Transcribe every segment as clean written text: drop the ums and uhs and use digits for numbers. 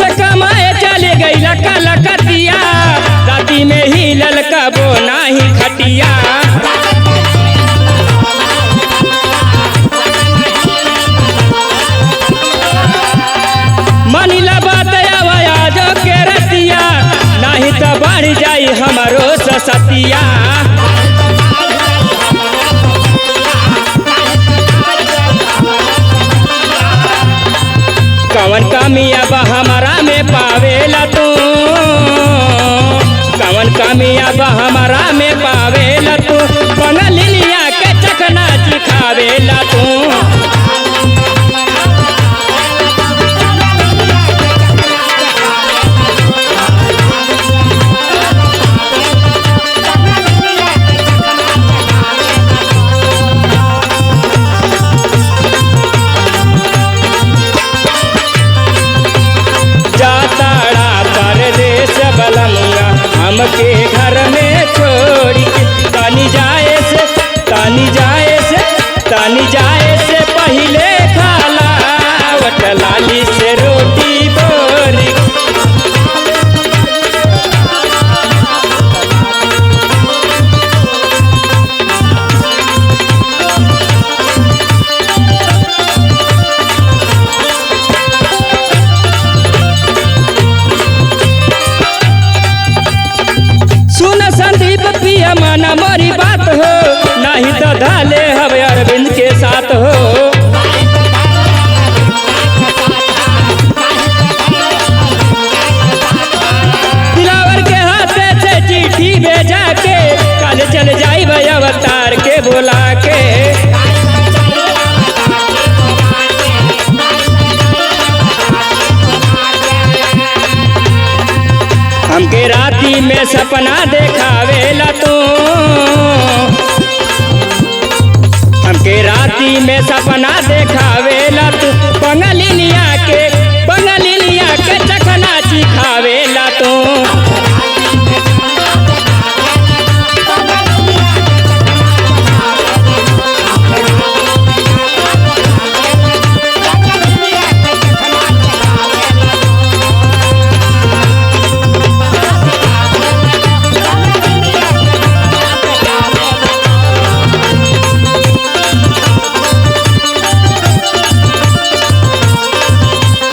पैसा कमाए चले गई कलकतिया, राती में ही ललकबो नाही खटिया। मानिला बात आवाजो के रतिया, नहीं तो बढ़ जाई हमारो ससतिया। कवन कमिया बा हमारा में पावेला तू, कवन कमिया बा हमारा में पावेला तू, बनलिया के चकना चिखावेला तू। हमके घर में छोड़ के तानी जाए से पहले खाला वटलाली से रोटी बोरी। पिया माना मोरी बात हो, नहीं तो धाले हवे अरविंद के साथ हो। दिलावर के हाथे से चिट्ठी भेजा के, कल चल जाई भाई अवतार के बोला के। हमके राती में सपना देखावेला तू, हमके राती में सपना देखावेला तू, बंगलिनिया के चखना चिखावेला तू।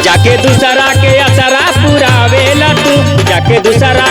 जाके दूसरा के असरा पुरावेला तू, जाके दूसरा